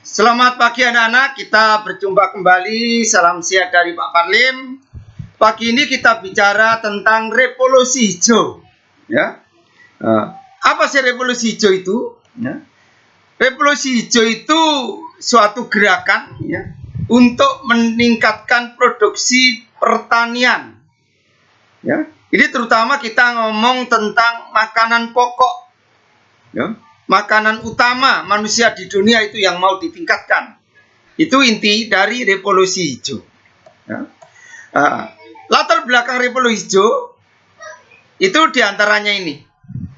Selamat pagi anak-anak, kita berjumpa kembali. Salam siang dari Pak Parlim. Pagi ini kita bicara tentang revolusi hijau. Ya, apa sih revolusi hijau itu? Ya. Revolusi hijau itu suatu gerakan ya, untuk meningkatkan produksi pertanian. Ya, ini terutama kita ngomong tentang makanan pokok. Ya. Makanan utama manusia di dunia itu yang mau ditingkatkan. Itu inti dari revolusi hijau. Ya. Latar belakang revolusi hijau itu diantaranya ini.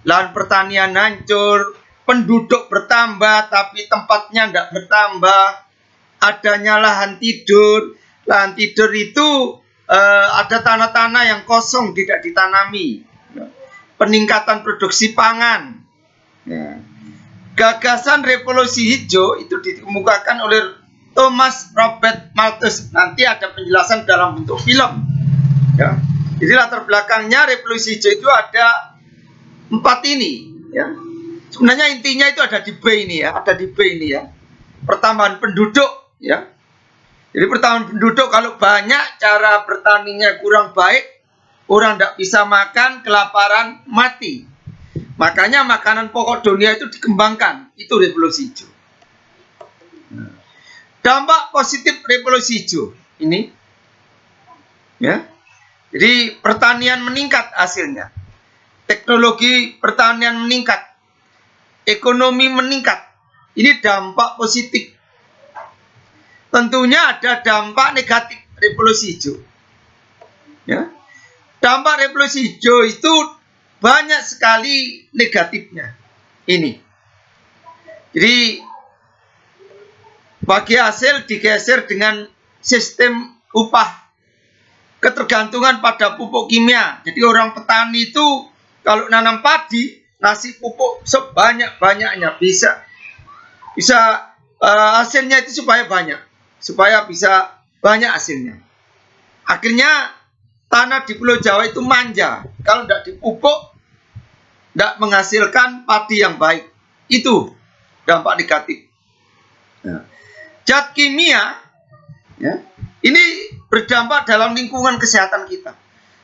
Lahan pertanian hancur, penduduk bertambah tapi tempatnya tidak bertambah. Adanya lahan tidur. Lahan tidur itu ada tanah-tanah yang kosong tidak ditanami. Ya. Peningkatan produksi pangan. Ya. Gagasan revolusi hijau itu dikemukakan oleh Thomas Robert Malthus. Nanti ada penjelasan dalam bentuk film. Ya. Jadi latar belakangnya revolusi hijau itu ada 4 ini. Ya. Sebenarnya intinya itu ada di B ini ya, ada di B ini ya. Pertambahan penduduk. Ya. Jadi pertambahan penduduk kalau banyak, cara bertaninya kurang baik, orang tidak bisa makan, kelaparan, mati. Makanya makanan pokok dunia itu dikembangkan. Itu revolusi hijau. Dampak positif revolusi hijau ini, ya. Jadi pertanian meningkat hasilnya, teknologi pertanian meningkat, ekonomi meningkat. Ini dampak positif. Tentunya ada dampak negatif revolusi hijau. Ya. Dampak revolusi hijau itu banyak sekali negatifnya. Ini. Jadi bagi hasil digeser dengan sistem upah, ketergantungan pada pupuk kimia. Jadi orang petani itu kalau nanam padi, ngasih pupuk sebanyak-banyaknya, bisa hasilnya itu supaya banyak, supaya bisa banyak hasilnya. Akhirnya tanah di Pulau Jawa itu manja. Kalau tidak dipupuk, tidak menghasilkan padi yang baik. Itu dampak negatif. Nah, zat kimia ya, ini berdampak dalam lingkungan kesehatan kita.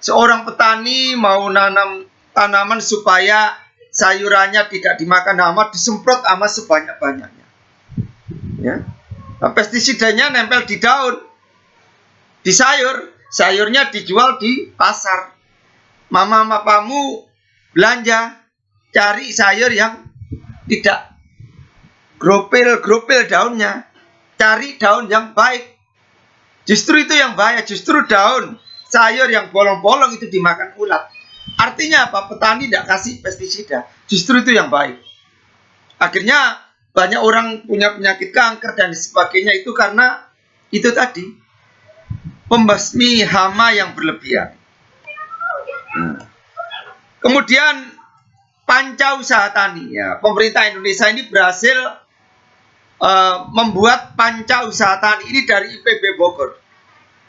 Seorang petani mau nanam tanaman supaya sayurannya tidak dimakan hama, disemprot hama sebanyak-banyaknya. Ya. Nah, pestisidanya nempel di daun, di sayur. Sayurnya dijual di pasar. Mama papamu belanja, cari sayur yang tidak gropil daunnya. Cari daun yang baik. Justru itu yang bahaya. Justru daun sayur yang bolong-bolong itu dimakan ulat. Artinya apa? Petani tidak kasih pestisida. Justru itu yang baik. Akhirnya banyak orang punya penyakit kanker dan sebagainya itu karena itu tadi. Pembasmi hama yang berlebihan. Kemudian panca usaha tani. Ya, pemerintah Indonesia ini berhasil membuat panca usaha tani ini dari IPB Bogor.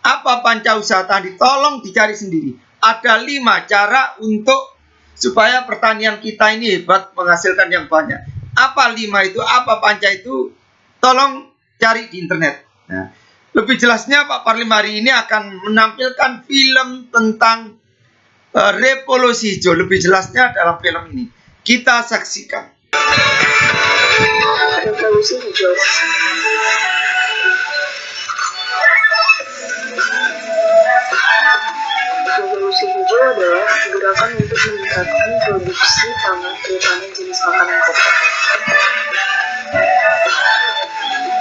Apa panca usaha tani? Tolong dicari sendiri. Ada 5 cara untuk supaya pertanian kita ini hebat, menghasilkan yang banyak. Apa 5 itu? Apa panca itu? Tolong cari di internet. Nah, lebih jelasnya Pak Parlim hari ini akan menampilkan film tentang revolusi hijau. Lebih jelasnya dalam film ini. Kita saksikan. Revolusi hijau. Revolusi hijau adalah gerakan untuk meningkatkan produksi pangan, terutama jenis makanan pokok.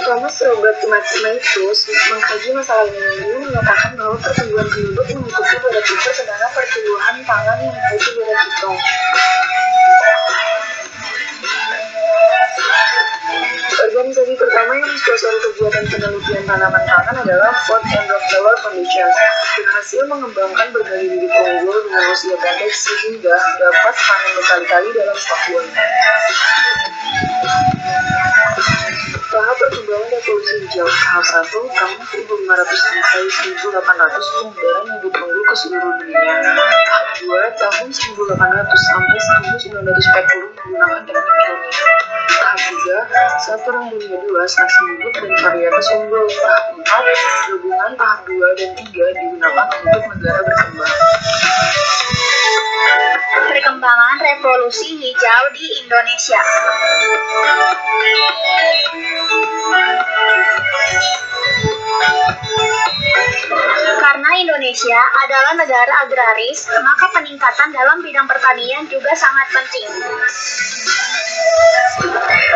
Thomas Robert Malthus mengkaji masalah ini menyatakan bahwa pertumbuhan penduduk mengikuti berat liter, sedangkan pertumbuhan pangan mengikuti berat liter. Organisasi pertama yang mensponsori kegiatan penelitian tanaman pangan adalah Ford and Rockefeller Foundation, berhasil mengembangkan berbagai bibit unggul dengan usia pendek sehingga dapat panen berkali-kali dalam setahun. Tahap perkembangan revolusi hijau hijau. Tahap 1, tahun 1500 sampai 1800 penyebaran bibit unggul ke seluruh dunia. Tahap 2, tahun 1800 sampai 1940 menggunakan teknik ilmiah. Tahap 3, saat Perang Dunia II, saksi bibit dan varietas unggul. Tahap 4, gabungan tahap 2 dan 3 digunakan untuk negara berkembang. Perkembangan revolusi hijau di Indonesia. Karena Indonesia adalah negara agraris, maka peningkatan dalam bidang pertanian juga sangat penting.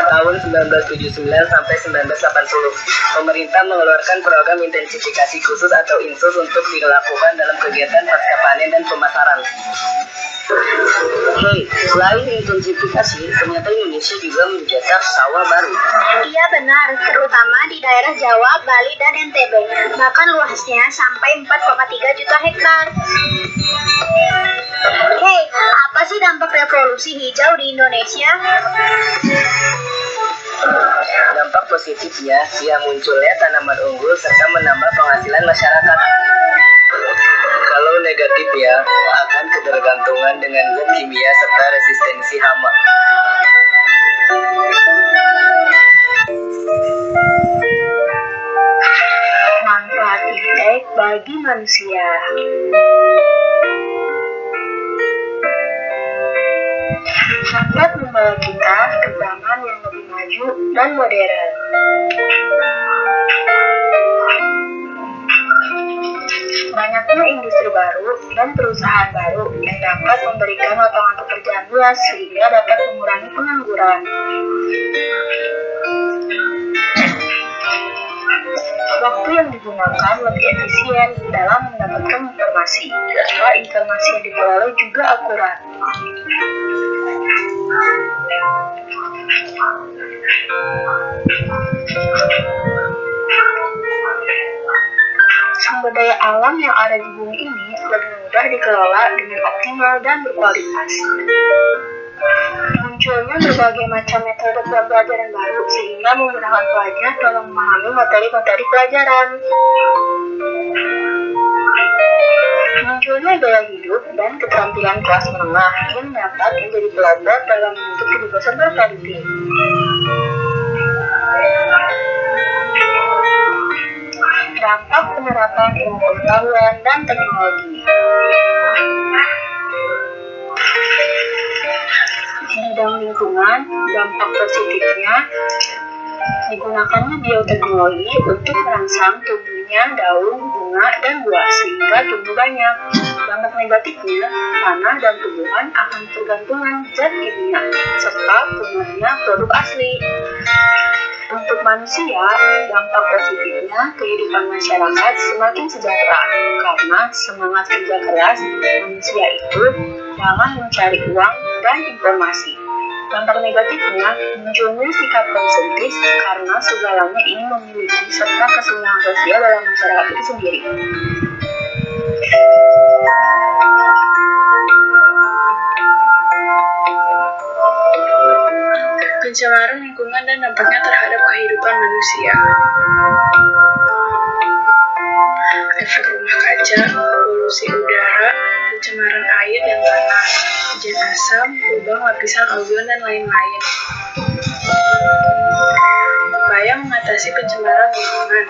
Tahun 1979 sampai 1980, pemerintah mengeluarkan program intensifikasi khusus atau INSUS untuk dilakukan dalam kegiatan pasca panen dan pemasaran. Selain intensifikasi, ternyata Indonesia juga mencetak sawah baru. Iya benar, terutama di daerah Jawa, Bali, dan NTB. Bahkan luasnya sampai 4,3 juta hektar. Hei, apa sih dampak revolusi hijau di Indonesia? Dampak positifnya, munculnya tanaman unggul serta menambah penghasilan masyarakat. Kalau negatifnya, akan ketergantungan dengan zat kimia serta resistensi hama. Manfaat iptek bagi manusia. Dapat membawa kita ke zaman yang lebih maju dan modern. Banyaknya industri baru dan perusahaan baru yang dapat memberikan lapangan pekerjaan luas sehingga dapat mengurangi pengangguran. Waktu yang digunakan lebih efisien dalam mendapatkan informasi, karena informasi yang diperoleh juga akurat. Sumber daya alam yang ada di bumi ini lebih mudah dikelola dengan optimal dan berkualitas. Munculnya berbagai macam metode pembelajaran baru sehingga memudahkan pelajar dalam memahami materi-materi pelajaran. Munculnya gaya hidup dan keterampilan kelas menengah yang dapat menjadi pelopor dalam bentuk kebebasan berpolitik. Dampak penerapan ilmu pengetahuan dan teknologi. Di bidang lingkungan, dampak positifnya digunakannya bioteknologi untuk merangsang tumbuhnya daun, bunga, dan buah sehingga tumbuh banyak. Dampak negatifnya, tanah dan tumbuhan akan tergantungan zat kimia serta punahnya produk asli. Untuk manusia, dampak positifnya kehidupan masyarakat semakin sejahtera karena semangat kerja keras manusia itu dalam mencari uang dan informasi. Dampak negatifnya munculnya sikap konsumtif karena segalanya ingin memiliki serta kesenjangan sosial dalam masyarakat itu sendiri. Pencemaran lingkungan dan dampaknya terhadap kehidupan manusia. Efek rumah kaca, polusi udara, pencemaran air dan tanah, hujan asam, lubang lapisan ozon, dan lain-lain. Upaya mengatasi pencemaran lingkungan.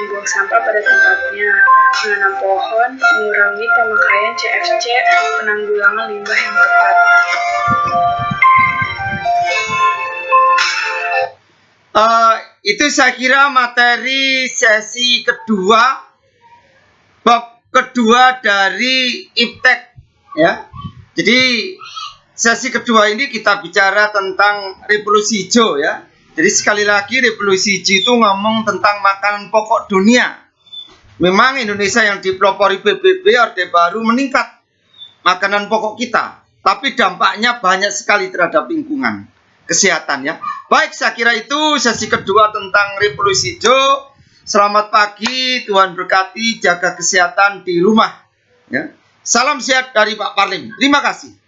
Membuang sampah pada tempatnya, menanam pohon, mengurangi pemakaian CFC, penanggulangan limbah yang tepat. Itu saya kira materi sesi kedua, bab kedua dari iptek, ya. Jadi sesi kedua ini kita bicara tentang revolusi hijau, ya. Jadi sekali lagi revolusi hijau itu ngomong tentang makanan pokok dunia. Memang Indonesia yang dipelopori PBB Orde Baru meningkat makanan pokok kita, tapi dampaknya banyak sekali terhadap lingkungan, kesehatan, ya. Baik, saya kira itu sesi kedua tentang revolusi hijau. Selamat pagi, Tuhan berkati, jaga kesehatan di rumah, ya. Salam sehat dari Pak Parlim. Terima kasih.